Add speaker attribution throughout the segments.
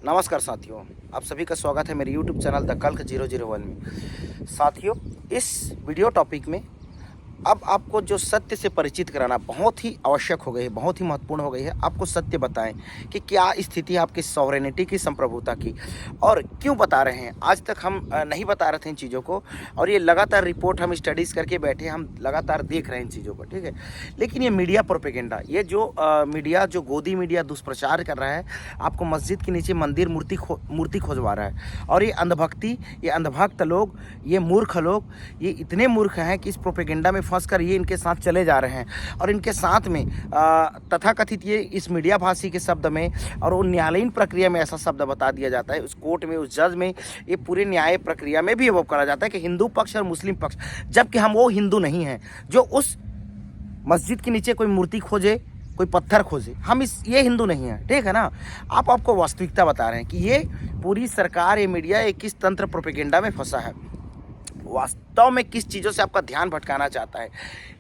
Speaker 1: नमस्कार साथियों, आप सभी का स्वागत है मेरे YouTube चैनल द कल्क 001 में। साथियों, इस वीडियो टॉपिक में अब आपको जो सत्य से परिचित कराना बहुत ही आवश्यक हो गई है, बहुत ही महत्वपूर्ण हो गई है। आपको सत्य बताएं कि क्या स्थिति है आपकी सॉवरेनिटी की, संप्रभुता की, और क्यों बता रहे हैं। आज तक हम नहीं बता रहे थे इन चीज़ों को, और ये लगातार रिपोर्ट हम स्टडीज़ करके बैठे, हम लगातार देख रहे हैं इन चीज़ों को, ठीक है। लेकिन ये मीडिया प्रोपेगेंडा, ये जो मीडिया, जो गोदी मीडिया दुष्प्रचार कर रहा है, आपको मस्जिद के नीचे मंदिर मूर्ति खोजवा रहा है। और ये अंधभक्ति, ये अंधभक्त लोग, ये मूर्ख लोग, ये इतने मूर्ख हैं कि इस प्रोपेगेंडा में फंस कर ये इनके साथ चले जा रहे हैं। और इनके साथ में तथाकथित ये इस मीडिया भाषी के शब्द में और उन न्यायालयीन प्रक्रिया में ऐसा शब्द बता दिया जाता है, उस कोर्ट में, उस जज में, ये पूरे न्याय प्रक्रिया में भी वो करा जाता है कि हिंदू पक्ष और मुस्लिम पक्ष, जबकि हम वो हिंदू नहीं हैं जो उस मस्जिद के नीचे कोई मूर्ति खोजे, कोई पत्थर खोजे। हम ये हिंदू नहीं हैं, ठीक है ना। आपको वास्तविकता बता रहे हैं कि ये पूरी सरकार, ये मीडिया एक किस तंत्र प्रोपेगेंडा में फंसा है, वास्तव में किस चीज़ों से आपका ध्यान भटकाना चाहता है।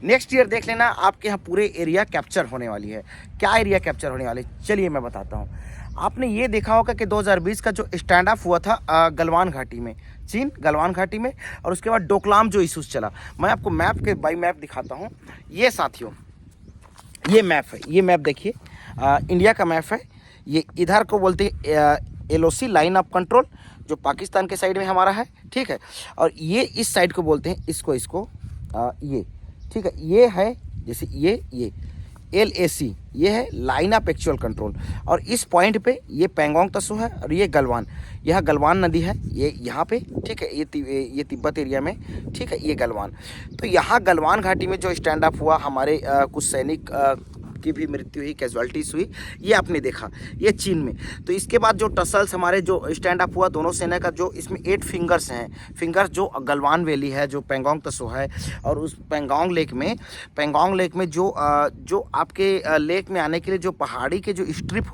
Speaker 1: नेक्स्ट ईयर देख लेना, आपके यहाँ पूरे एरिया कैप्चर होने वाली है। क्या एरिया कैप्चर होने वाली, चलिए मैं बताता हूँ। आपने ये देखा होगा कि 2020 का जो स्टैंड अप हुआ था गलवान घाटी में, चीन गलवान घाटी में, और उसके बाद डोकलाम जो इशूज़ चला, मैं आपको मैप के बाई मैप दिखाता हूँ। ये साथियों, ये मैप है, ये मैप देखिए, इंडिया का मैप है। ये इधर को बोलते हैं LOC, लाइन ऑफ कंट्रोल, जो पाकिस्तान के साइड में हमारा है, ठीक है। और ये इस साइड को बोलते हैं इसको ये, ठीक है। ये है जैसे ये LAC, ये है लाइन ऑफ एक्चुअल कंट्रोल। और इस पॉइंट पे ये पेंगोंग त्सो है, और ये गलवान, यह गलवान नदी है, ये यहाँ पे, ठीक है। ये तिब्बत एरिया में, ठीक है, ये गलवान। तो यहाँ गलवान घाटी में जो स्टैंड अप हुआ, हमारे कुछ सैनिक की भी मृत्यु हुई, कैजुअलिटीज़ हुई, ये आपने देखा, ये चीन में। तो इसके बाद जो टसल्स, हमारे जो स्टैंड अप हुआ दोनों सेना का, जो इसमें 8 फिंगर्स हैं, फिंगर्स जो गलवान वैली है, जो पेंगोंग त्सो है, और उस पेंगोंग लेक में जो आपके लेक में आने के लिए जो पहाड़ी के जो स्ट्रिप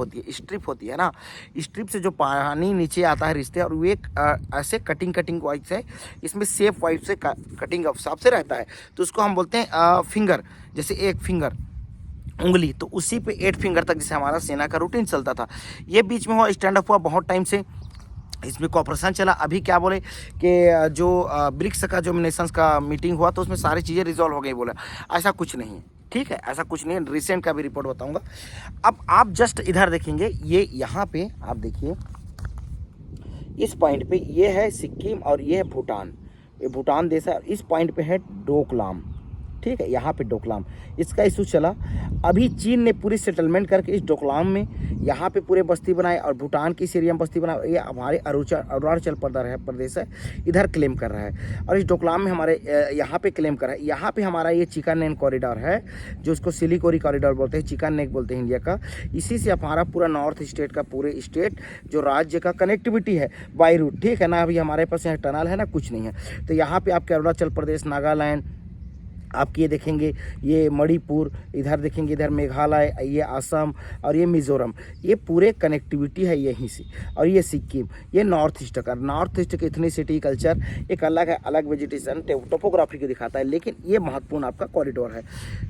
Speaker 1: होती है ना, स्ट्रिप से जो पानी नीचे आता है रिश्ते, और वो एक ऐसे कटिंग वाइज से, इसमें सेफ वाइज से कटिंग हिसाब से रहता है, तो उसको हम बोलते हैं फिंगर। जैसे एक फिंगर, उंगली, तो उसी पे 8 फिंगर तक जैसे हमारा सेना का रूटीन चलता था। ये बीच में हुआ, स्टैंड अप हुआ बहुत टाइम से, इसमें कॉपरेशन चला। अभी क्या बोले कि जो ब्रिक्स का जो नेशंस का मीटिंग हुआ, तो उसमें सारी चीज़ें रिजॉल्व हो गई, बोला ऐसा कुछ नहीं है, ठीक है, ऐसा कुछ नहीं है। रिसेंट का भी रिपोर्ट बताऊंगा। अब आप जस्ट इधर देखेंगे, ये यहाँ पे आप देखिए, इस पॉइंट पे ये है सिक्किम और ये है भूटान, ये भूटान देश है। और इस पॉइंट पे है डोकलाम, ठीक है, यहाँ पे डोकलाम, इसका इशू चला। अभी चीन ने पूरी सेटलमेंट करके इस डोकलाम में यहाँ पे पूरे बस्ती बनाए, और भूटान की एरिया में बस्ती बनाए। ये हमारे अरुणाचल प्रदेश है, इधर क्लेम कर रहा है। और इस डोकलाम में हमारे यहाँ पे क्लेम कर रहा है। यहाँ पे हमारा ये चिकन नेक कॉरिडोर है, जो उसको सिलिकोरी कॉरिडोर बोलते हैं, चिकन नेक बोलते हैं इंडिया का। इसी से हमारा पूरा नॉर्थ स्टेट का, पूरे स्टेट जो राज्य का कनेक्टिविटी है बाई रूट, ठीक है ना। अभी हमारे पास यहाँ टनल है ना, कुछ नहीं है। तो यहाँ पे आपके अरुणाचल प्रदेश, नागालैंड, आपके ये देखेंगे, ये मणिपुर, इधर देखेंगे, इधर मेघालय, ये असम, और ये मिज़ोरम, ये पूरे कनेक्टिविटी है यहीं से। और ये सिक्किम, ये नॉर्थ ईस्ट का, नॉर्थ ईस्ट की इतनी सिटी कल्चर एक अलग है, अलग वेजिटेशन टोपोग्राफी को दिखाता है, लेकिन ये महत्वपूर्ण आपका कॉरिडोर है।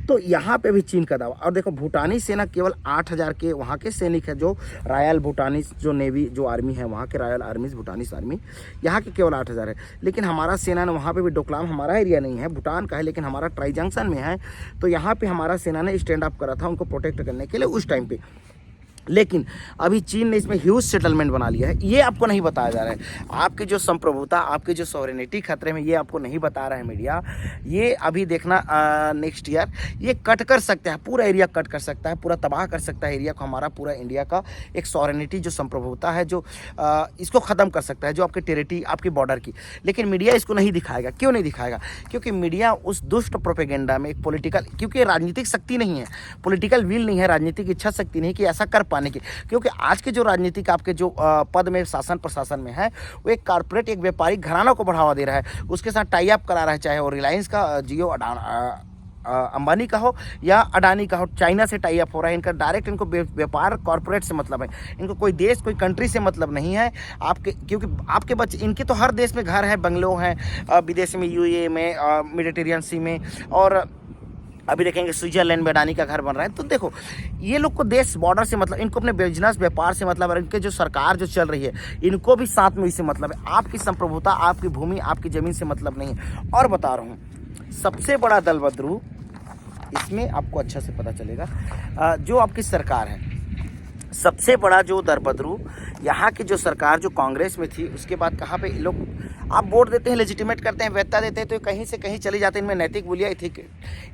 Speaker 1: तो यहाँ पे भी चीन का दावा। और देखो, भूटानी सेना केवल 8000 के वहाँ के सैनिक है, जो रॉयल भूटानीस, जो नेवी, जो आर्मी है वहाँ के, रॉयल आर्मीज भूटानीस आर्मी, यहाँ के केवल 8000 है। लेकिन हमारा सेना ने वहाँ पे भी, डोकलाम हमारा एरिया नहीं है, भूटान का है, लेकिन हमारा ट्राई जंक्शन में है। तो यहाँ पे हमारा सेना ने स्टैंड अप करा था उनको प्रोटेक्ट करने के लिए उस टाइम पे। लेकिन अभी चीन ने इसमें ह्यूज सेटलमेंट बना लिया है, ये आपको नहीं बताया जा रहा है। आपकी जो संप्रभुता, आपकी जो सॉवरेनिटी खतरे में, ये आपको नहीं बता रहा है मीडिया। ये अभी देखना, नेक्स्ट ईयर ये कट कर सकता है, पूरा एरिया कट कर सकता है, पूरा तबाह कर सकता है एरिया को, हमारा पूरा इंडिया का एक सॉवरेनिटी जो संप्रभुता है, जो इसको ख़त्म कर सकता है, जो आपके टेरिटरी, आपकी बॉर्डर की। लेकिन मीडिया इसको नहीं दिखाएगा। क्यों नहीं दिखाएगा? क्योंकि मीडिया उस दुष्ट प्रोपेगेंडा में एक पॉलिटिकल, क्योंकि राजनीतिक शक्ति नहीं है, पॉलिटिकल विल नहीं है, राजनीतिक इच्छा शक्ति नहीं कि ऐसा कर पाने की। क्योंकि आज के जो राजनीतिक आपके जो पद में, शासन प्रशासन में है, वो एक कारपोरेट, एक व्यापारिक घराना को बढ़ावा दे रहा है, उसके साथ टाई अप करा रहा है, चाहे वो रिलायंस का, जियो, अंबानी का हो या अडानी का हो, चाइना से टाई अप हो रहा है। इनका डायरेक्ट, इनको व्यापार कॉर्पोरेट से मतलब है, इनको कोई देश, कोई कंट्री से मतलब नहीं है आपके। क्योंकि आपके बच्चे, इनके तो हर देश में घर है, बंगलो हैं, विदेश में, UAE में, मेडिटेरियन सी में, और अभी देखेंगे स्विट्जरलैंड में अडानी का घर बन रहा है। तो देखो ये लोग को देश बॉर्डर से मतलब, इनको अपने बिजनेस व्यापार से मतलब, और इनके जो सरकार जो चल रही है इनको भी साथ में इससे मतलब है। आपकी संप्रभुता, आपकी भूमि, आपकी ज़मीन से मतलब नहीं है। और बता रहा हूँ सबसे बड़ा दलबद्रू इसमें आपको अच्छा से पता चलेगा, जो आपकी सरकार है सबसे बड़ा जो दलबद्रू यहाँ की जो सरकार जो कांग्रेस में थी, उसके बाद कहाँ पे लोग आप वोट देते हैं, लेजिटिमेट करते हैं, वैधता देते हैं, तो कहीं से कहीं चली जाते हैं। इनमें नैतिक मूल्य,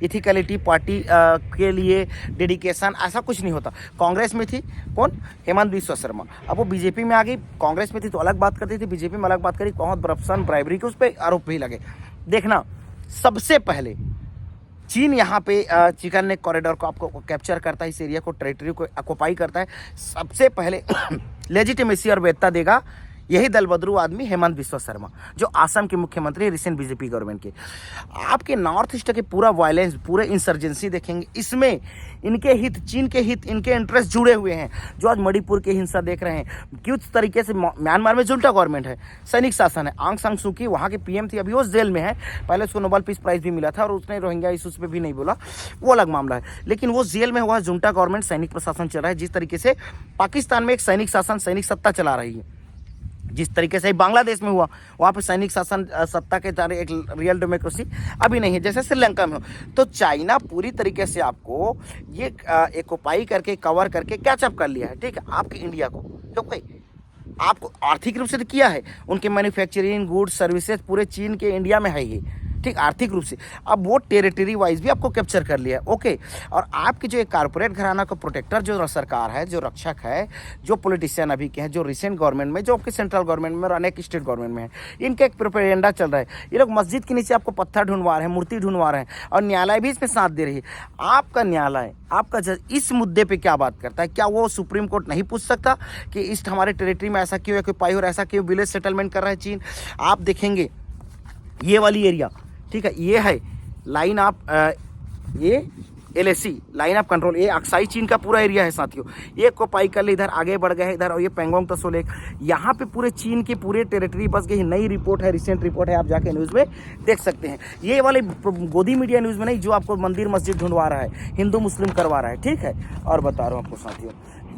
Speaker 1: इथिकलिटी, पार्टी के लिए डेडिकेशन, ऐसा कुछ नहीं होता। कांग्रेस में थी कौन? हेमंत बिस्वा शर्मा। अब वो बीजेपी में आ गई। कांग्रेस में थी तो अलग बात करती थी, बीजेपी में अलग बात करी। बहुत करप्शन, ब्राइबरी के उस पर आरोप भी लगे। देखना सबसे पहले चीन यहाँ पे चिकन नेक कॉरिडोर को आपको कैप्चर करता है, इस एरिया को, टेरिटरी को ऑक्युपाई करता है। सबसे पहले लेजिटिमेसी और वैधता देगा यही दलबद्रू आदमी हेमंत बिस्वा शर्मा, जो आसाम के मुख्यमंत्री रिसेंट बीजेपी गवर्नमेंट के। आपके नॉर्थ ईस्ट के पूरा वायलेंस, पूरे इंसर्जेंसी देखेंगे, इसमें इनके हित, चीन के हित, इनके इंटरेस्ट जुड़े हुए हैं। जो आज मणिपुर की हिंसा देख रहे हैं, किस तरीके से म्यांमार में जुल्टा गवर्नमेंट है, सैनिक शासन है। आंग सान सू की वहाँ की पीएम थी, अभी वो जेल में है। पहले उसको नोबेल पीस प्राइज भी मिला था और उसने रोहिंग्या इशूज पे भी नहीं बोला, वो अलग मामला है। लेकिन वो जेल में हुआ, जुल्टा गवर्नमेंट, सैनिक प्रशासन चल रहा है। जिस तरीके से पाकिस्तान में एक सैनिक शासन, सैनिक सत्ता चला रही है, जिस तरीके से बांग्लादेश में हुआ, वहाँ पे सैनिक शासन सत्ता के द्वारा एक रियल डेमोक्रेसी अभी नहीं है, जैसे श्रीलंका में हो। तो चाइना पूरी तरीके से आपको ये एक्युपाई करके, कवर करके कैचअप कर लिया है, ठीक है, आपके इंडिया को। क्योंकि आपको आर्थिक रूप से तो किया है, उनके मैन्युफैक्चरिंग, गुड्स, सर्विसेज पूरे चीन के इंडिया में है ये, ठीक, आर्थिक रूप से। अब वो टेरिटरी वाइज भी आपको कैप्चर कर लिया है, ओके। और आपकी जो एक कारपोरेट घराना का प्रोटेक्टर जो सरकार है, जो रक्षक है, जो पॉलिटिशियन अभी के हैं, जो रिसेंट गवर्नमेंट में, जो आपके सेंट्रल गवर्नमेंट में और अनेक स्टेट गवर्नमेंट में है, इनका एक प्रोपेगेंडा चल रहा है। ये लोग मस्जिद के नीचे आपको पत्थर ढूंढवा रहे हैं, मूर्ति ढूंढवा रहे हैं, और न्यायालय भी इसमें साथ दे रही है। आपका न्यायालय, आपका जज इस मुद्दे पर क्या बात करता है? क्या वो सुप्रीम कोर्ट नहीं पूछ सकता कि इस हमारे टेरिटरी में ऐसा क्यों एक्युपाई और ऐसा क्यों विलेज सेटलमेंट कर रहा है चीन? आप देखेंगे ये वाली एरिया, ठीक है, ये है लाइन ऑफ ये LAC, लाइन ऑफ कंट्रोल, ये अक्साई चीन का पूरा एरिया है साथियों। ये कोपाई कर ले, इधर आगे बढ़ गए इधर, और ये पेंगोंग त्सो लेक, यहाँ पे पूरे चीन की पूरे टेरिटरी बस गई। नई रिपोर्ट है, रिसेंट रिपोर्ट है, आप जाके न्यूज़ में देख सकते हैं। ये वाले गोदी मीडिया न्यूज़ में नहीं, जो आपको मंदिर मस्जिद ढूंढवा रहा है, हिंदू मुस्लिम करवा रहा है, ठीक है। और बता रहा हूँ आपको साथियों,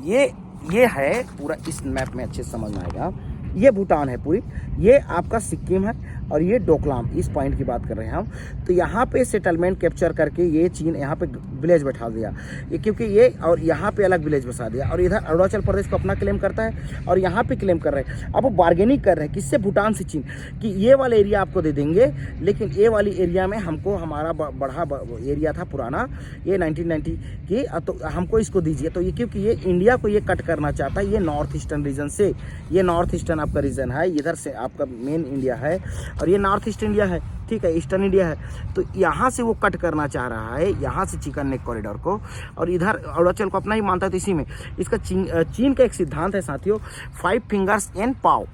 Speaker 1: ये है पूरा, इस मैप में अच्छे से समझ में आएगा। ये भूटान है पूरी, ये आपका सिक्किम है, और ये डोकलाम, इस पॉइंट की बात कर रहे हैं हम। तो यहाँ पे सेटलमेंट कैप्चर करके ये चीन यहाँ पे विलेज बैठा दिया, ये क्योंकि ये, और यहाँ पे अलग विलेज बसा दिया, और इधर अरुणाचल प्रदेश को अपना क्लेम करता है, और यहाँ पे क्लेम कर रहे हैं। अब वो बार्गेनिंग कर रहे हैं किससे? भूटान से चीन, कि ये वाला एरिया आपको दे देंगे, लेकिन ये वाली एरिया में हमको, हमारा बढ़ा एरिया था पुराना, ये 1990 की, तो हमको इसको दीजिए। तो ये क्योंकि ये इंडिया को ये कट करना चाहता है, ये नॉर्थ ईस्टर्न रीजन से, ये नॉर्थ ईस्टर्न आपका रीजन है, इधर से आपका मेन इंडिया है, और ये नॉर्थ ईस्ट इंडिया है, ठीक है, ईस्टर्न इंडिया है। तो यहाँ से वो कट करना चाह रहा है, यहाँ से चिकन नेक कॉरिडोर को, और इधर अरुणाचल को अपना ही मानता है। तो इसी में इसका चीन का एक सिद्धांत है साथियों, 5 फिंगर्स एंड पाव,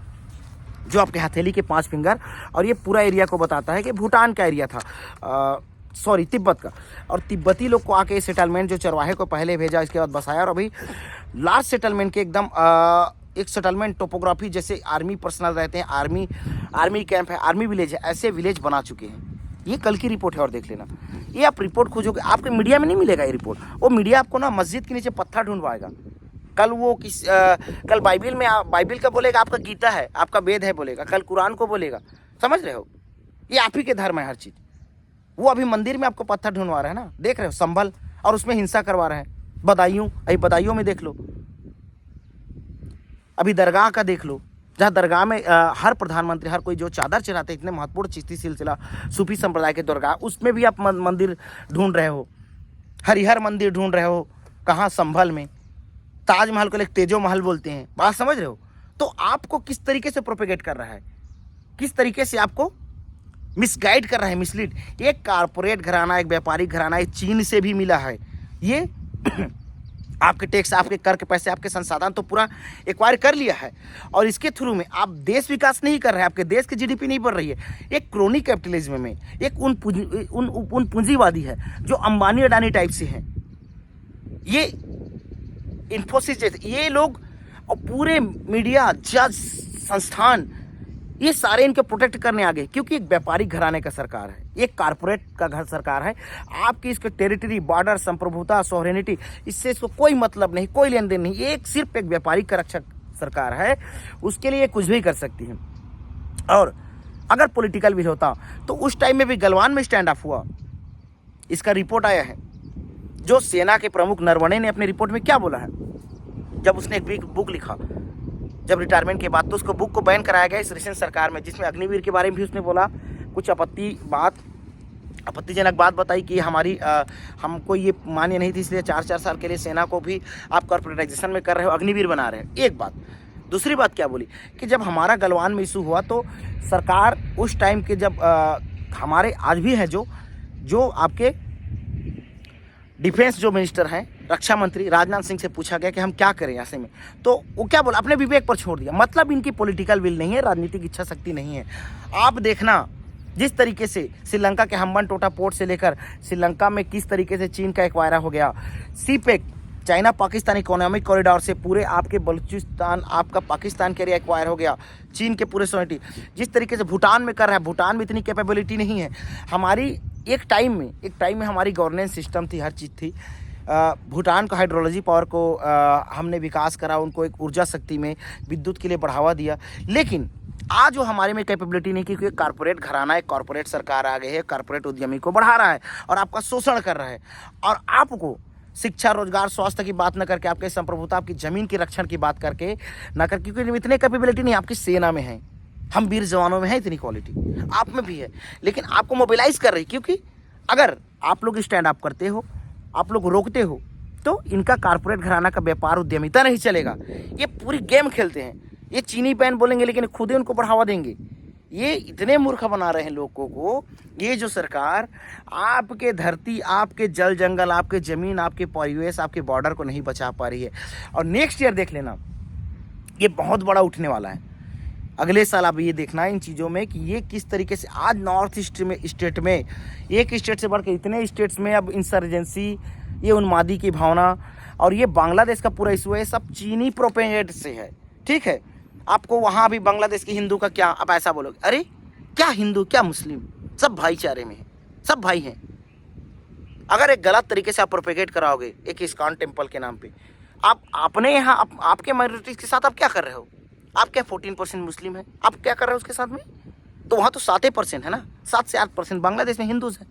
Speaker 1: जो आपके हथेली के 5 फिंगर, और ये पूरा एरिया को बताता है कि भूटान का एरिया था, सॉरी तिब्बत का। और तिब्बती लोग को आके सेटलमेंट जो चरवाहे को पहले भेजा, इसके बाद बसाया, और अभी लास्ट सेटलमेंट के एकदम एक सेटलमेंट टोपोग्राफी, जैसे आर्मी पर्सनल रहते हैं, आर्मी कैंप है, आर्मी विलेज है, ऐसे विलेज बना चुके हैं। ये कल की रिपोर्ट है, और देख लेना, ये आप रिपोर्ट खोजोगे, आपके मीडिया में नहीं मिलेगा ये रिपोर्ट। वो मीडिया आपको ना मस्जिद के नीचे पत्थर ढूंढवाएगा। कल वो कल बाइबिल में, बाइबिल का बोलेगा आपका गीता है, आपका वेद है बोलेगा, कल कुरान को बोलेगा, समझ रहे हो? ये आप ही के धर्म है हर चीज़। वो अभी मंदिर में आपको पत्थर ढूंढवा रहे हैं ना, देख रहे हो, संभल, और उसमें हिंसा करवा रहे हैं। बदायूं में देख लो, अभी दरगाह का देख लो, जहाँ दरगाह में हर प्रधानमंत्री, हर कोई जो चादर चढ़ाते, इतने महत्वपूर्ण चिश्ती सिलसिला सूफी संप्रदाय के दरगाह, उसमें भी आप मंदिर ढूंढ रहे हो, हरिहर मंदिर ढूंढ रहे हो, कहाँ? संभल में। ताजमहल को एक तेजो महल बोलते हैं, बात समझ रहे हो? तो आपको किस तरीके से प्रोपेगेट कर रहा है, किस तरीके से आपको मिसगाइड कर रहा है, मिसलीड। एक कारपोरेट घराना, एक व्यापारिक घराना, एक चीन से भी मिला है ये आपके टैक्स, आपके कर के पैसे, आपके संसाधन तो पूरा एक्वायर कर लिया है, और इसके थ्रू में आप देश विकास नहीं कर रहे हैं, आपके देश की GDP नहीं बढ़ रही है। एक क्रोनी कैपिटलिज्म में एक उन पूंजीवादी है जो अंबानी अडानी टाइप से हैं, ये इन्फोसिस जैसे ये लोग, और पूरे मीडिया, जज, संस्थान, ये सारे इनके प्रोटेक्ट करने आ गए, क्योंकि एक व्यापारिक घराने का सरकार है, एक कारपोरेट का घर सरकार है। आपकी इसके टेरिटरी, बॉर्डर, संप्रभुता, सोवरेनिटी, इससे इसको कोई मतलब नहीं, कोई लेन देन नहीं। एक सिर्फ एक व्यापारिक का रक्षक सरकार है, उसके लिए कुछ भी कर सकती है। और अगर पॉलिटिकल भी होता तो उस टाइम में भी गलवान में स्टैंड ऑफ हुआ, इसका रिपोर्ट आया है। जो सेना के प्रमुख नरवणे ने अपनी रिपोर्ट में क्या बोला है, जब उसने एक बुक लिखा जब रिटायरमेंट के बाद, तो उसको बुक को बैन कराया गया इस रिसेंट सरकार में, जिसमें अग्निवीर के बारे में भी उसने बोला कुछ आपत्तिजनक बात बताई कि हमको ये मान्य नहीं थी, इसलिए 4-4 साल के लिए सेना को भी आप कॉर्पोरेटाइजेशन में कर रहे हो, अग्निवीर बना रहे हैं। एक बात। दूसरी बात क्या बोली कि जब हमारा गलवान में इशू हुआ तो सरकार उस टाइम के जब हमारे आज भी है जो आपके डिफेंस जो मिनिस्टर हैं, रक्षा मंत्री राजनाथ सिंह से पूछा गया कि हम क्या करें ऐसे में, तो वो क्या बोला, अपने विवेक पर छोड़ दिया। मतलब इनकी पॉलिटिकल विल नहीं है, राजनीतिक इच्छा शक्ति नहीं है। आप देखना जिस तरीके से श्रीलंका के हम्बनटोटा पोर्ट से लेकर श्रीलंका में किस तरीके से चीन का एक्वायरा हो गया, CPEC China Pakistan economic corridor से पूरे आपके बलूचिस्तान, आपका पाकिस्तान के एरिया एक्वायर हो गया, चीन के पूरे सोनिटी जिस तरीके से भूटान में कर रहा है, भूटान में इतनी कैपेबिलिटी नहीं है हमारी। एक टाइम में हमारी गवर्नेंस सिस्टम थी, हर चीज़ थी। भूटान का हाइड्रोलॉजी पावर को हमने विकास करा, उनको एक ऊर्जा शक्ति में विद्युत के लिए बढ़ावा दिया। लेकिन आज जो हमारे में कैपेबिलिटी नहीं, क्योंकि कॉर्पोरेट घराना है, कॉर्पोरेट सरकार आ गई है, कॉर्पोरेट उद्यमी को बढ़ा रहा है और आपका शोषण कर रहा है। और आपको शिक्षा, रोजगार, स्वास्थ्य की बात न करके, आपके संप्रभुता, आपकी जमीन के रक्षण की बात करके न कर, क्योंकि इतने कैपेबिलिटी नहीं आपकी सेना में है, हम वीर जवानों में है, इतनी क्वालिटी आप में भी है, लेकिन आपको मोबिलाइज कर रही। क्योंकि अगर आप लोग स्टैंड अप करते हो, आप लोग रोकते हो, तो इनका कॉर्पोरेट घराना का व्यापार उद्यमिता नहीं चलेगा। ये पूरी गेम खेलते हैं, ये चीनी पैन बोलेंगे लेकिन खुद ही उनको बढ़ावा देंगे। ये इतने मूर्ख बना रहे हैं लोगों को। ये जो सरकार आपके धरती, आपके जल जंगल, आपके ज़मीन, आपके परिवेश, आपके बॉर्डर को नहीं बचा पा रही है। और नेक्स्ट ईयर देख लेना, ये बहुत बड़ा उठने वाला है। अगले साल आप ये देखना इन चीज़ों में कि ये किस तरीके से आज नॉर्थ ईस्ट में स्टेट में, एक स्टेट से बढ़ के इतने स्टेट्स में अब इंसर्जेंसी, ये उन्मादी की भावना, और ये बांग्लादेश का पूरा इशू है, सब चीनी प्रोपेगेंड से है। ठीक है, आपको वहाँ भी बांग्लादेश के हिंदू का क्या, आप ऐसा बोलोगे, अरे क्या हिंदू क्या मुस्लिम, सब भाईचारे में है, सब भाई हैं। अगर एक गलत तरीके से आप प्रोपेगेट कराओगे एक इस्कॉन टेम्पल के नाम पे, आप अपने यहाँ आपके माइनॉरिटीज़ के साथ आप क्या कर रहे हो? आप क्या 14% मुस्लिम है, आप क्या कर रहे हो उसके साथ में? तो वहाँ तो 7% है ना, 7 से 8% बांग्लादेश में हिंदूज है,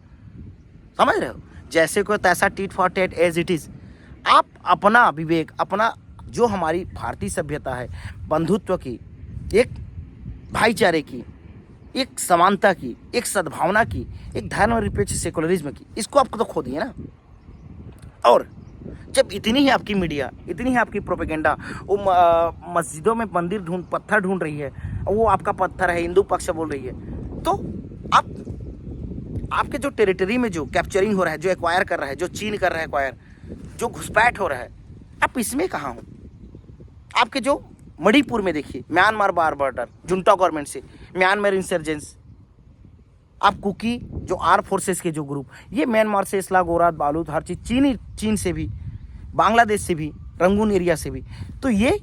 Speaker 1: समझ रहे हो? जैसे को तैसा tit for tat as it is. आप अपना विवेक, अपना जो हमारी भारतीय सभ्यता है, बंधुत्व की, एक भाईचारे की, एक समानता की, एक सद्भावना की, एक धर्मनिरपेक्ष सेकुलरिज्म की, इसको आपको तो खो दिए ना। और जब इतनी ही आपकी मीडिया, इतनी ही आपकी प्रोपेगेंडा, वो मस्जिदों में मंदिर पत्थर ढूंढ रही है, वो आपका पत्थर है, हिंदू पक्ष बोल रही है, तो आपके जो टेरिटरी में जो कैप्चरिंग हो रहा है, जो एक्वायर कर रहा है, जो चीन कर रहा है एक्वायर, जो घुसपैठ हो रहा है, आप इसमें कहाँ हो? आपके जो मणिपुर में देखिए, म्यांमार बार बॉर्डर जुंटा गवर्नमेंट से, म्यांमार इंसर्जेंस, आप कुकी जो आर्म फोर्सेस के जो ग्रुप, ये म्यांमार से इसला, गोरात, बालूद, हर चीज़ चीन से भी, बांग्लादेश से भी, रंगून एरिया से भी। तो ये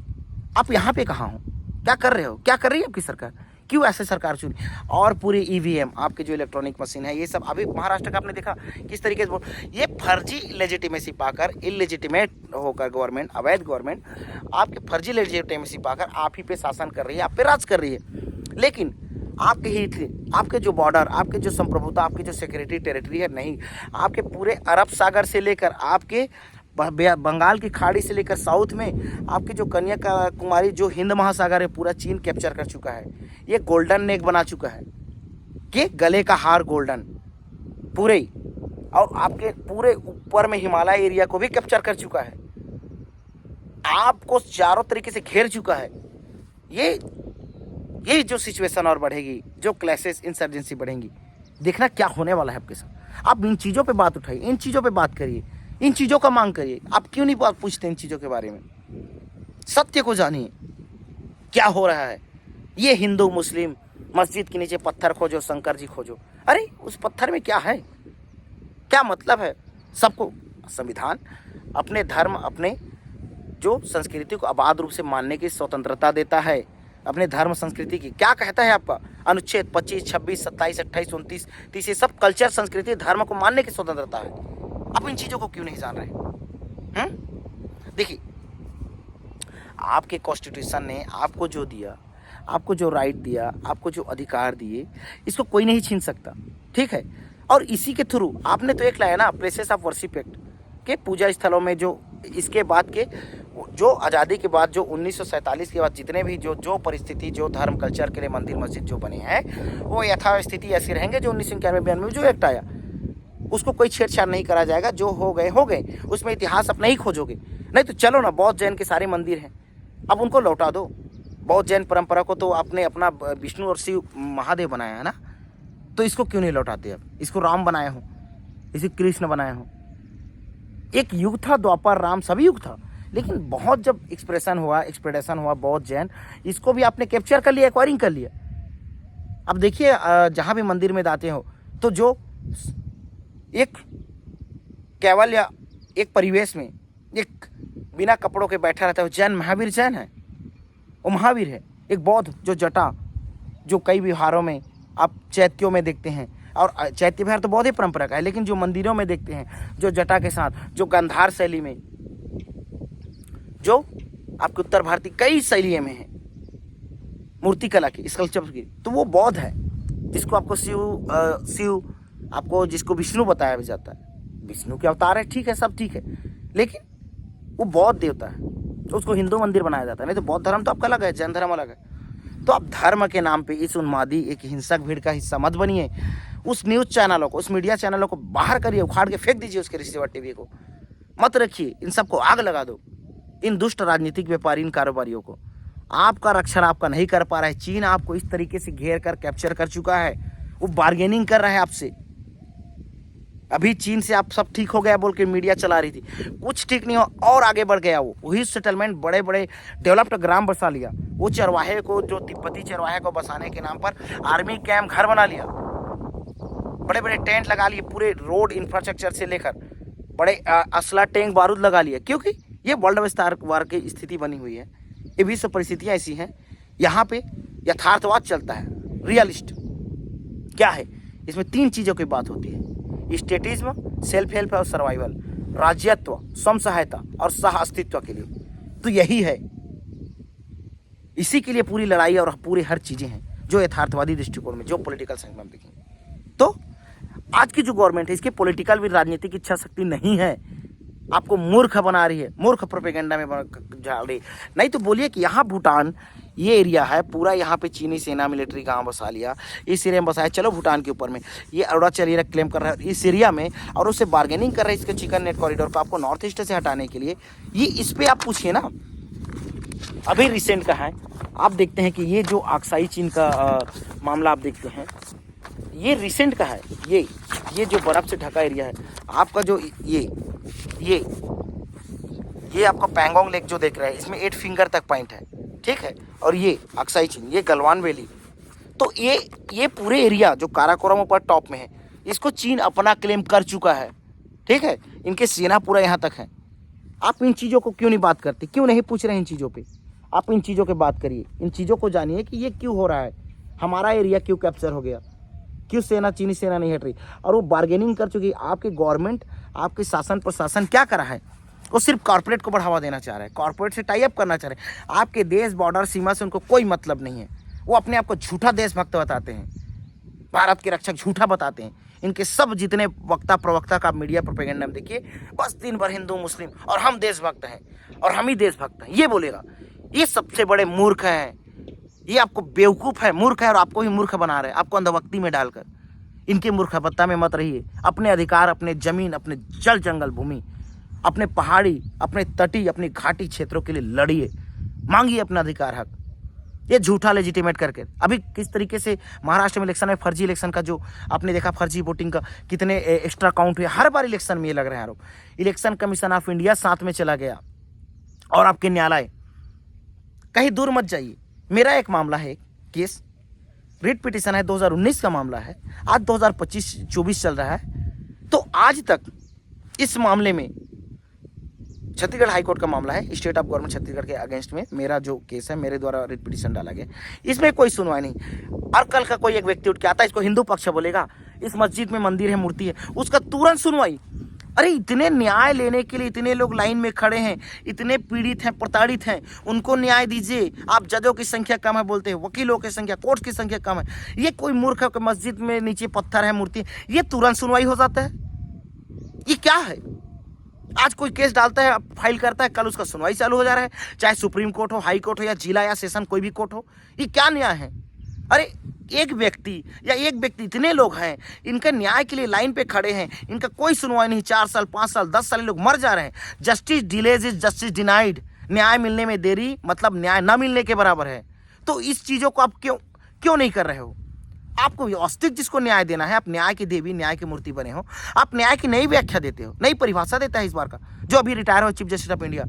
Speaker 1: आप यहाँ पे कहाँ हो? क्या कर रहे हो? क्या कर रही है आपकी सरकार? क्यों ऐसे सरकार चुनी? और पूरे ईवीएम, आपके जो इलेक्ट्रॉनिक मशीन है, ये सब अभी महाराष्ट्र का आपने देखा किस तरीके से ये फर्जी लेजिटिमेसी पाकर, इलेजिटिमेट होकर गवर्नमेंट, अवैध गवर्नमेंट आपके फर्जी लेजिटिमेसी पाकर आप ही पे शासन कर रही है, आप पे राज कर रही है। लेकिन आपके हित, आपके जो बॉर्डर, आपके जो संप्रभुता, आपकी जो सिक्योरिटी टेरिटरी है, नहीं, आपके पूरे अरब सागर से लेकर आपके बंगाल की खाड़ी से लेकर साउथ में आपकी जो कन्याकुमारी, जो हिंद महासागर है, पूरा चीन कैप्चर कर चुका है। ये गोल्डन नेक बना चुका है कि गले का हार गोल्डन पूरे, और आपके पूरे ऊपर में हिमालय एरिया को भी कैप्चर कर चुका है, आपको चारों तरीके से घेर चुका है। ये जो सिचुएशन और बढ़ेगी, जो क्लैशेस, इंसर्जेंसी बढ़ेंगी, देखना क्या होने वाला है आपके साथ। आप इन चीज़ों पे बात उठाइए, इन चीज़ों पे बात करिए, इन चीज़ों का मांग करिए। आप क्यों नहीं बात पूछते इन चीज़ों के बारे में? सत्य को जानिए क्या हो रहा है। ये हिंदू मुस्लिम मस्जिद के नीचे पत्थर खोजो, शंकर जी खोजो, अरे उस पत्थर में क्या है, क्या मतलब है? सबको संविधान अपने धर्म, अपने जो संस्कृति को आबाद रूप से मानने की स्वतंत्रता देता है। अपने धर्म संस्कृति की। क्या कहता है आपका अनुच्छेद 25, 26, 27, 28, 29, 30, ये सब कल्चर, संस्कृति, धर्म को मानने की स्वतंत्रता है। आप इन चीज़ों को क्यों नहीं जान रहे? देखिए, आपके कॉन्स्टिट्यूशन ने आपको जो दिया, आपको जो राइट दिया, आपको जो अधिकार दिए, इसको कोई नहीं छीन सकता, ठीक है। और इसी के थ्रू आपने तो एक लाया ना प्लेसेस ऑफ वर्शिप एक्ट के पूजा स्थलों में, जो इसके बाद के जो आज़ादी के बाद जो 1947 के बाद जितने भी जो परिस्थिति, जो धर्म कल्चर के लिए मंदिर मस्जिद जो बने हैं, वो यथास्थिति ऐसी रहेंगे जो 1991-92 में जो एक्ट आया, उसको कोई छेड़छाड़ नहीं करा जाएगा। जो हो गए, उसमें इतिहास अपना ही खोजोगे। नहीं तो चलो ना, बौद्ध जैन के सारे मंदिर हैं, अब उनको लौटा दो। बौद्ध जैन परंपरा को तो आपने अपना विष्णु और शिव महादेव बनाया है ना, तो इसको क्यों नहीं लौटाते? अब इसको राम बनाया हो, इसे कृष्ण बनाया हो। एक युग था, द्वापर राम सभी युग था, लेकिन बहुत जब एक्सप्रेशन हुआ बौद्ध जैन, इसको भी आपने कैप्चर कर लिया, एक्वायरिंग कर लिया। अब देखिए, जहाँ भी मंदिर में जाते हो तो जो एक केवल या एक परिवेश में एक बिना कपड़ों के बैठा रहता है, जैन महावीर जैन है, वो महावीर है। एक बौद्ध जो जटा, जो कई विहारों में आप चैत्यों में देखते हैं, और चैत्य विहार तो बौद्ध ही परंपरा का है, लेकिन जो मंदिरों में देखते हैं, जो जटा के साथ, जो गांधार शैली में, जो आपके उत्तर भारतीय कई शैलियों में है मूर्ति कला की, स्कल्पचर की, तो वो बौद्ध है। जिसको आपको शिव आपको जिसको विष्णु बताया भी जाता है, विष्णु के अवतार है, ठीक है, सब ठीक है, लेकिन वो बौद्ध देवता है, तो उसको हिंदू मंदिर बनाया जाता है। नहीं तो बौद्ध धर्म तो आपका अलग है, जैन धर्म अलग है। तो आप धर्म के नाम पे इस उन्मादी एक हिंसक भीड़ का हिस्सा मत बनिए। उस न्यूज़ चैनलों को, उस मीडिया चैनलों को बाहर करिए, उखाड़ के फेंक दीजिए उसके रिसीवर टीवी को, मत रखिए। इन सबको आग लगा दो, इन दुष्ट राजनीतिक व्यापारी, इन कारोबारियों को। आपका रक्षण आपका नहीं कर पा रहा है। चीन आपको इस तरीके से घेर कर कैप्चर कर चुका है, वो बार्गेनिंग कर रहा है आपसे। अभी चीन से आप सब ठीक हो गया बोल के मीडिया चला रही थी, कुछ ठीक नहीं हो, और आगे बढ़ गया। वो वही सेटलमेंट, बड़े बड़े डेवलप्ड ग्राम बसा लिया। वो चरवाहे को, जो तिब्बती चरवाहे को बसाने के नाम पर आर्मी कैंप घर बना लिया, बड़े बड़े टेंट लगा लिए, पूरे रोड इंफ्रास्ट्रक्चर से लेकर बड़े असला टैंक बारूद लगा लिए, क्योंकि ये वर्ल्ड विस्तार की स्थिति बनी हुई है। ये विश्व परिस्थितियाँ ऐसी हैं, यहाँ पे यथार्थवाद चलता है, रियलिस्ट क्या है। इसमें 3 चीज़ों की बात होती है: स्टेटिज्म, सेल्फ हेल्प और सर्वाइवल, राज्यत्व, स्वयं सहायता और सह अस्तित्व के लिए। तो यही है, इसी के लिए पूरी लड़ाई और पूरी हर चीज़ें हैं, जो यथार्थवादी दृष्टिकोण में, जो पॉलिटिकल साइंस में हम देखेंगे। तो आज की जो गवर्नमेंट है, इसकी पॉलिटिकल भी राजनीतिक इच्छा शक्ति नहीं है, आपको मूर्ख बना रही है, मूर्ख प्रोपेगेंडा में डाल रही है। नहीं तो बोलिए कि यहाँ भूटान ये एरिया है पूरा, यहाँ पे चीनी सेना मिलिट्री गांव बसा लिया, इस एरिया में बसाया, चलो भूटान के ऊपर में ये अरुणाचल एरिया क्लेम कर रहा है इस एरिया में, और उससे बार्गेनिंग कर रहे हैं इसके चिकन नेट कॉरिडोर को आपको नॉर्थ ईस्ट से हटाने के लिए। ये इस पर आप पूछिए ना। अभी रिसेंट का है, आप देखते हैं कि ये जो अक्साई चीन का मामला आप देखते हैं, ये रिसेंट का है। ये जो बर्फ़ से ढका एरिया है आपका, जो ये आपका पैंगोंग लेक जो देख रहे हैं, इसमें 8 फिंगर तक पॉइंट है, ठीक है। और ये अक्साई चीन, ये गलवान वैली, तो ये पूरे एरिया जो काराकोरम ऊपर टॉप में है, इसको चीन अपना क्लेम कर चुका है, ठीक है। इनके सेना पूरा यहाँ तक है। आप इन चीज़ों को क्यों नहीं बात करते, क्यों नहीं पूछ रहे इन चीज़ों पे? आप इन चीज़ों की बात करिए, इन चीज़ों को जानिए कि ये क्यों हो रहा है, हमारा एरिया क्यों कैप्चर हो गया, क्यों सेना, चीनी सेना नहीं हट रही। और वो बार्गेनिंग कर चुकी। आपकी गवर्नमेंट, आपके शासन प्रशासन क्या कर रहा है? वो सिर्फ कॉर्पोरेट को बढ़ावा देना चाह रहा है, कॉर्पोरेट से टाई अप करना चाह रहे हैं। आपके देश, बॉर्डर, सीमा से उनको कोई मतलब नहीं है। वो अपने आप को झूठा देशभक्त बताते हैं, भारत के रक्षक झूठा बताते हैं। इनके सब जितने वक्ता प्रवक्ता का मीडिया प्रोपेगेंडा में देखिए, बस दिन भर हिंदू मुस्लिम और हम देशभक्त हैं और हम ही देशभक्त हैं, ये बोलेगा। ये सबसे बड़े मूर्ख हैं, ये आपको बेवकूफ़ है, मूर्ख है, और आपको ही मूर्ख बना रहे हैं, आपको अंधभक्ति में डालकर। इनके मूर्खपत्ता में मत रहिए। अपने अधिकार, अपने जमीन, अपने जल जंगल भूमि, अपने पहाड़ी, अपने तटी, अपने घाटी क्षेत्रों के लिए लड़िए, मांगिए अपना अधिकार, हक। ये झूठा लेजिटिमेट करके अभी किस तरीके से महाराष्ट्र में इलेक्शन में फर्जी इलेक्शन का जो आपने देखा, फर्जी वोटिंग का कितने एक्स्ट्रा काउंट हुए हर बार इलेक्शन में, ये लग रहा है आरोप। इलेक्शन कमीशन ऑफ इंडिया साथ में चला गया, और आपके न्यायालय। कहीं दूर मत जाइए। मेरा एक मामला है, केस रिट पिटिशन है, 2019 का मामला है, आज 2025-24 चल रहा है। तो आज तक इस मामले में छत्तीसगढ़ हाई कोर्ट का मामला है, स्टेट ऑफ गवर्नमेंट छत्तीसगढ़ के अगेंस्ट में मेरा जो केस है, मेरे द्वारा रिट पिटीशन डाला गया, इसमें कोई सुनवाई नहीं। और कल का कोई एक व्यक्ति उठ के आता है, इसको हिंदू पक्ष बोलेगा, इस मस्जिद में मंदिर है, मूर्ति है, उसका तुरंत सुनवाई। अरे इतने न्याय लेने के लिए इतने लोग लाइन में खड़े हैं, इतने पीड़ित हैं, प्रताड़ित हैं, उनको न्याय दीजिए। आप जजों की संख्या कम है बोलते हैं, वकीलों की संख्या, कोर्ट की संख्या कम है। ये कोई मूर्ख है कि मस्जिद में नीचे पत्थर है, मूर्ति, ये तुरंत सुनवाई हो जाता है। ये क्या है? आज कोई केस डालता है, फाइल करता है, कल उसका सुनवाई चालू हो जा रहा है, चाहे सुप्रीम कोर्ट हो, हाई कोर्ट हो, या जिला या सेशन कोई भी कोर्ट हो। ये क्या न्याय है? अरे एक व्यक्ति इतने लोग हैं, इनके न्याय के लिए लाइन पे खड़े हैं, इनका कोई सुनवाई नहीं। 4 साल 5 साल 10 साल लोग मर जा रहे हैं। Justice delays is justice denied. न्याय मिलने में देरी मतलब न्याय न मिलने के बराबर है। तो इस चीज़ों को आप क्यों नहीं कर रहे हो? आपको व्यवस्थित जिसको न्याय देना है, आप न्याय की देवी, न्याय की मूर्ति बने हो, आप न्याय की नई व्याख्या देते हो, नई परिभाषा देता है इस बार का। जो अभी रिटायर हो चीफ जस्टिस ऑफ इंडिया,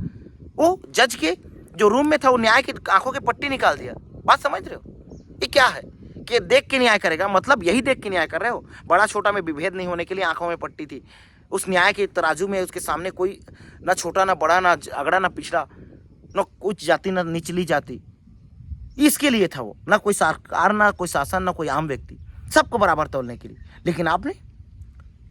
Speaker 1: वो जज के जो रूम में था, वो न्याय की आंखों की पट्टी निकाल दिया। बात समझ रहे हो? ये क्या है कि देख के न्याय करेगा, मतलब यही देख के न्याय कर रहे हो। बड़ा छोटा में विभेद नहीं होने के लिए आंखों में पट्टी थी। उस न्याय के तराजू में उसके सामने कोई ना छोटा ना बड़ा, ना अगड़ा ना पिछड़ा, न उच्च जाति ना निचली जाति, इसके लिए था वो। ना कोई सरकार, ना कोई शासन, ना कोई आम व्यक्ति, सबको बराबर तोलने के लिए। लेकिन आपने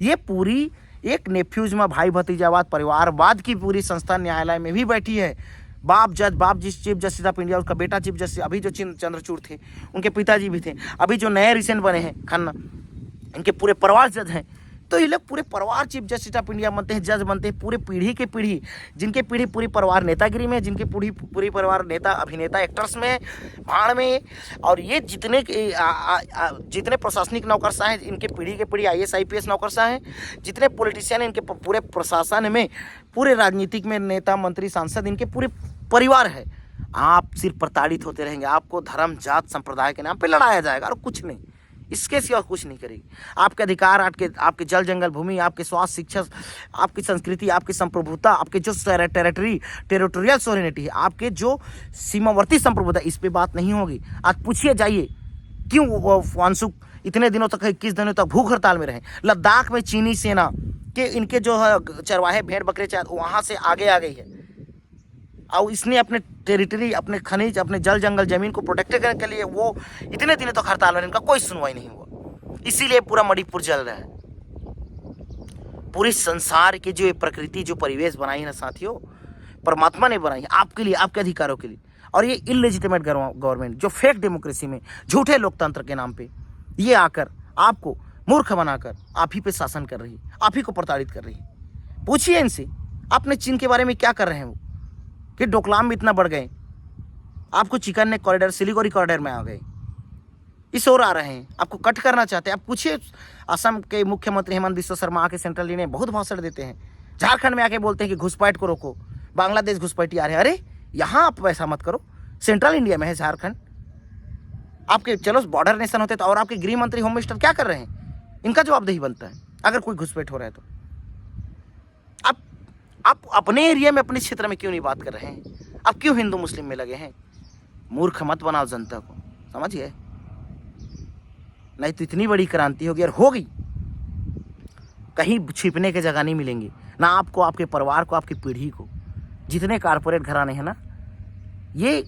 Speaker 1: ये पूरी एक नेफ्यूजमा, भाई भतीजावाद, परिवारवाद की पूरी संस्था न्यायालय में भी बैठी है। बाप जिस चीफ जस्टिस ऑफ इंडिया, उसका बेटा चीफ जस्टिस, अभी जो चंद्रचूड़ थे उनके पिताजी भी थे, अभी जो नए रिसेंट बने हैं खन्ना, इनके पूरे परिवार जज हैं। तो ये लोग पूरे परिवार चीफ जस्टिस ऑफ इंडिया बनते हैं, जज बनते हैं। पूरे पीढ़ी के पीढ़ी, जिनके पीढ़ी पूरी परिवार नेतागिरी में, जिनके पूरी परिवार नेता, अभिनेता, एक्टर्स में, भाड़ में। और ये जितने प्रशासनिक नौकरशाह हैं, इनके पीढ़ी के पीढ़ी IAS IPS नौकरशाह हैं। जितने पॉलिटिशियन हैं, इनके पूरे प्रशासन में, पूरे राजनीतिक में नेता, मंत्री, सांसद, इनके पूरे परिवार है। आप सिर्फ प्रताड़ित होते रहेंगे। आपको धर्म, जात, संप्रदाय के नाम पे लड़ाया जाएगा और कुछ नहीं, इसके सिवा कुछ नहीं करेगी। आपके अधिकार, आपके जल जंगल भूमि, आपके स्वास्थ्य, शिक्षा, आपकी संस्कृति, आपकी संप्रभुता, आपके जो टेरिटोरियल सोवरेनिटी है, आपके जो सीमावर्ती संप्रभुता, इस पे बात नहीं होगी। आज पूछिए, जाइए, क्यों वो वांसुक इतने दिनों तक, 21 दिनों तक भूख हड़ताल में रहे? लद्दाख में चीनी सेना के इनके जो है चरवाहे, भेड़ बकरे, वहाँ से आगे आ गई है। और इसने अपने टेरिटरी, अपने खनिज, अपने जल जंगल जमीन को प्रोटेक्ट करने के लिए वो इतने दिनों तक हड़ताल में, इनका कोई सुनवाई नहीं हुआ। इसीलिए पूरा मणिपुर जल रहा है। पूरी संसार की जो ये प्रकृति, जो परिवेश बनाई है ना साथियों, परमात्मा ने बनाई है आपके लिए, आपके अधिकारों के लिए। और ये इलेजिटिमेट गवर्नमेंट, जो फेक डेमोक्रेसी में, झूठे लोकतंत्र के नाम पे ये आकर आपको मूर्ख बनाकर आप ही पे शासन कर रही है, आप ही को प्रताड़ित कर रही है। पूछिए इनसे, आपने चीन के बारे में क्या कर रहे हैं वो, कि डोकलाम में इतना बढ़ गए, आपको चिकन ने कॉरिडोर, सिलीगुड़ी कॉरिडोर में आ गए, इस ओर आ रहे हैं, आपको कट करना चाहते हैं। आप पूछिए, असम के मुख्यमंत्री हेमंत बिस्वा शर्मा आके सेंट्रल में बहुत भाषण देते हैं, झारखंड में आके बोलते हैं कि घुसपैठ को रोको, बांग्लादेश घुसपैठी आ रहे हैं। अरे यहाँ आप वैसा मत करो, सेंट्रल इंडिया में है झारखंड, आपके चलो बॉर्डर नेशन होते तो। और आपके गृह मंत्री, होम मिनिस्टर क्या कर रहे हैं? इनका जवाबदेही बनता है अगर कोई घुसपैठ हो रहा है तो। आप अपने एरिया में, अपने क्षेत्र में क्यों नहीं बात कर रहे हैं? आप क्यों हिंदू मुस्लिम में लगे हैं? मूर्ख मत बनाओ जनता को, समझिए, नहीं तो इतनी बड़ी क्रांति होगी, और होगी, कहीं छिपने की जगह नहीं मिलेंगी, ना आपको, आपके परिवार को, आपकी पीढ़ी को। जितने कारपोरेट घराने हैं ना, ये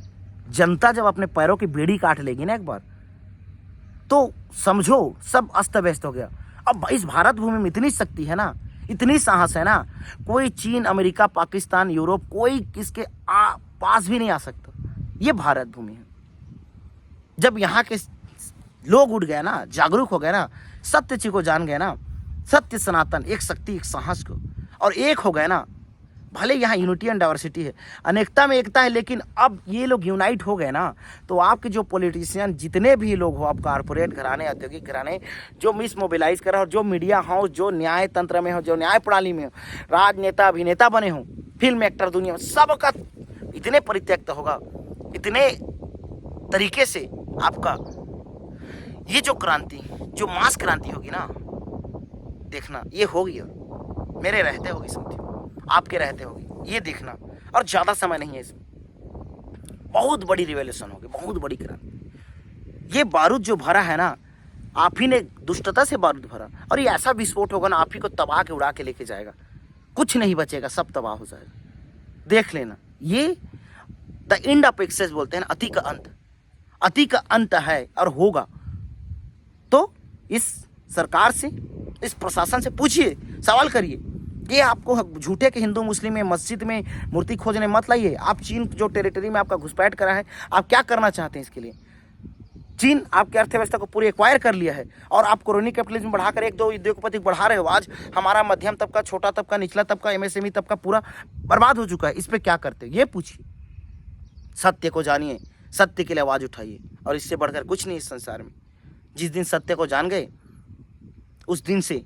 Speaker 1: जनता जब अपने पैरों की बेड़ी काट लेगी ना एक बार, तो समझो सब अस्त व्यस्त हो गया। अब इस भारत भूमि में इतनी शक्ति है ना, इतनी साहस है ना, कोई चीन, अमेरिका, पाकिस्तान, यूरोप, कोई किसके पास भी नहीं आ सकता। ये भारत भूमि है। जब यहाँ के लोग उठ गए ना, जागरूक हो गए ना, सत्य चीज को जान गए ना, सत्य, सनातन, एक शक्ति, एक साहस को, और एक हो गए ना, भले यहाँ यूनिटी एंड डाइवर्सिटी है, अनेकता में एकता है, लेकिन अब ये लोग यूनाइट हो गए ना, तो आपके जो पॉलिटिशियन, जितने भी लोग हो, आप कारपोरेट घराने, औद्योगिक घराने, जो मिस मोबिलाइज कर रहे हो, जो मीडिया हो, जो न्याय तंत्र में हो, जो न्याय प्रणाली में हो, राजनेता, अभिनेता बने हो, फिल्म एक्टर, दुनिया में सबका इतने परित्यक्त होगा, इतने तरीके से आपका ये जो क्रांति, जो मास क्रांति होगी ना, देखना ये होगी, मेरे रहते होगी, समझिए आपके रहते होगी, ये देखना। और ज़्यादा समय नहीं है इसमें, बहुत बड़ी रिवॉल्यूशन होगी, बहुत बड़ी क्रांति। ये बारूद जो भरा है ना, आप ही ने दुष्टता से बारूद भरा, और ये ऐसा विस्फोट होगा ना, आप ही को तबाह के उड़ा के लेके जाएगा, कुछ नहीं बचेगा, सब तबाह हो जाएगा। देख लेना, ये द एंड ऑफ एक्सेस बोलते हैं ना, अति का अंत, अति का अंत है और होगा। तो इस सरकार से, इस प्रशासन से पूछिए, सवाल करिए कि आपको झूठे के हिंदू मुस्लिम में मस्जिद में मूर्ति खोजने मत लाइए। आप चीन जो टेरिटरी में आपका घुसपैठ करा है, आप क्या करना चाहते हैं इसके लिए? चीन आपकी अर्थव्यवस्था को पूरी एक्वायर कर लिया है और आप क्रोनी कैपिटलिज्म बढ़ाकर एक दो उद्योगपति बढ़ा रहे हो। आज हमारा मध्यम तबका, छोटा तबका, निचला तबका, एमएसएमई तबका पूरा बर्बाद हो चुका है। इस पर क्या करते हो ये पूछिए। सत्य को जानिए, सत्य के लिए आवाज़ उठाइए, और इससे बढ़कर कुछ नहीं इस संसार में। जिस दिन सत्य को जान गए उस दिन से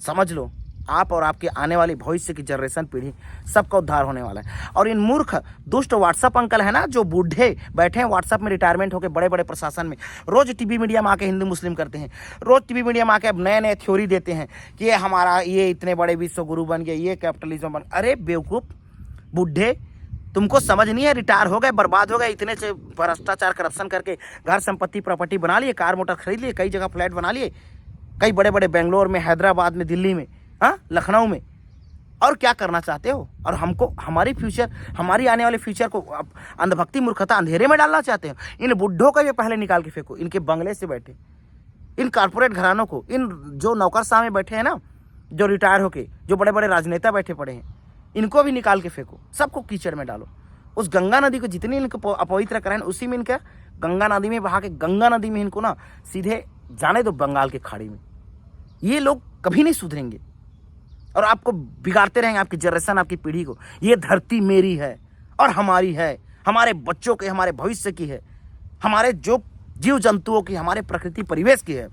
Speaker 1: समझ लो आप और आपके आने वाली भविष्य की जनरेशन पीढ़ी सबका उद्धार होने वाला है। और इन मूर्ख दुष्ट व्हाट्सअप अंकल है ना, जो बूढ़े बैठे हैं व्हाट्सअप में रिटायरमेंट होकर बड़े बड़े प्रशासन में, रोज टीवी मीडिया में आके हिंदू मुस्लिम करते हैं, रोज टीवी मीडिया में आके अब नए नए थ्योरी देते हैं कि ये हमारा, ये इतने बड़े विश्व गुरु बन गए, ये कैपिटलिज्म बन। अरे बेवकूफ़ बूढ़े, तुमको समझ नहीं है, रिटायर हो गए, बर्बाद हो गए, इतने से भ्रष्टाचार करप्शन करके घर संपत्ति प्रॉपर्टी बना लिए, कार मोटर खरीद लिए, कई जगह फ्लैट बना लिए, कई बड़े बड़े बेंगलोर में, हैदराबाद में, दिल्ली में, हाँ, लखनऊ में। और क्या करना चाहते हो? और हमको, हमारी फ्यूचर, हमारी आने वाले फ्यूचर को अंधभक्ति मूर्खता अंधेरे में डालना चाहते हो। इन बुढ़ों का भी पहले निकाल के फेंको, इनके बंगले से बैठे, इन कारपोरेट घरानों को, इन जो नौकरशाह में बैठे हैं ना, जो रिटायर होके, जो बड़े बड़े राजनेता बैठे पड़े हैं, इनको भी निकाल के फेंको, सबको कीचड़ में डालो। उस गंगा नदी को जितनी इनको अपवित्र कराएं, उसी में इनका गंगा नदी में बहा के, गंगा नदी में इनको ना सीधे जाने दो बंगाल के खाड़ी में। ये लोग कभी नहीं सुधरेंगे और आपको बिगाड़ते रहेंगे, आपकी जनरेशन, आपकी पीढ़ी को। ये धरती मेरी है और हमारी है, हमारे बच्चों के, हमारे भविष्य की है, हमारे जो जीव जंतुओं की, हमारे प्रकृति परिवेश की है।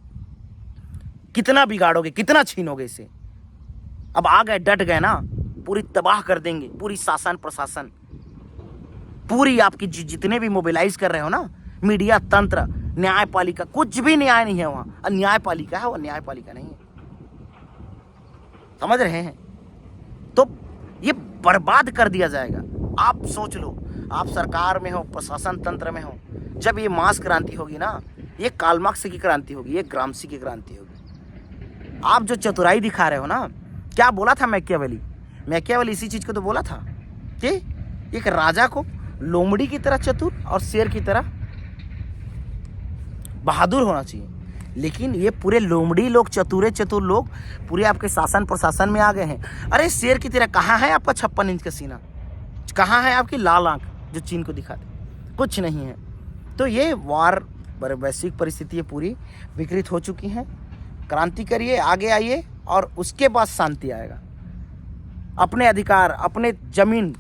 Speaker 1: कितना बिगाड़ोगे, कितना छीनोगे इसे? अब आ गए, डट गए ना, पूरी तबाह कर देंगे, पूरी शासन प्रशासन, पूरी आपकी जितने भी मोबिलाइज कर रहे हो ना, मीडिया तंत्र, न्यायपालिका, कुछ भी न्याय नहीं है वहाँ। न्यायपालिका है वो, न्यायपालिका नहीं है। समझ रहे हैं? तो ये बर्बाद कर दिया जाएगा। आप सोच लो, आप सरकार में हो, प्रशासन तंत्र में हो, जब ये मास क्रांति होगी ना, ये कार्ल मार्क्स की क्रांति होगी, ये ग्रामसी की क्रांति होगी। आप जो चतुराई दिखा रहे हो ना, क्या बोला था मैकियावेली? मैकियावेली इसी चीज को तो बोला था कि एक राजा को लोमड़ी की तरह चतुर और शेर की तरह बहादुर होना चाहिए। लेकिन ये पूरे लोमड़ी लोग, चतुर लोग पूरे आपके शासन प्रशासन में आ गए हैं। अरे शेर की तरह कहाँ है आपका 56 इंच का सीना? कहाँ है आपकी लाल आंख जो चीन को दिखाते? कुछ नहीं है। तो ये वार, वैश्विक परिस्थिति पूरी विकृत हो चुकी हैं। क्रांति करिए, आगे आइए, और उसके बाद शांति आएगा। अपने अधिकार, अपने जमीन,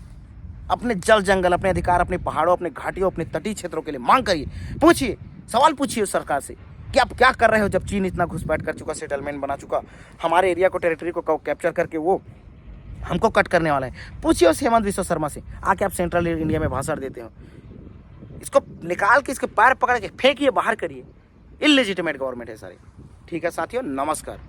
Speaker 1: अपने जल जंगल, अपने अधिकार, अपने पहाड़ों, अपने घाटियों, अपने तटीय क्षेत्रों के लिए मांग करिए। पूछिए, सवाल पूछिए उस सरकार से कि आप क्या कर रहे हो जब चीन इतना घुसपैठ कर चुका, सेटलमेंट बना चुका, हमारे एरिया को, टेरिटरी को कैप्चर करके वो हमको कट करने वाला है। पूछिए उस हेमंत विश्व शर्मा से, आके आप सेंट्रल इंडिया में भाषण देते हो। इसको निकाल के, इसके पैर पकड़ के फेंकिए, बाहर करिए। इलेजिटिमेट गवर्नमेंट है सारी। ठीक है साथियों, नमस्कार।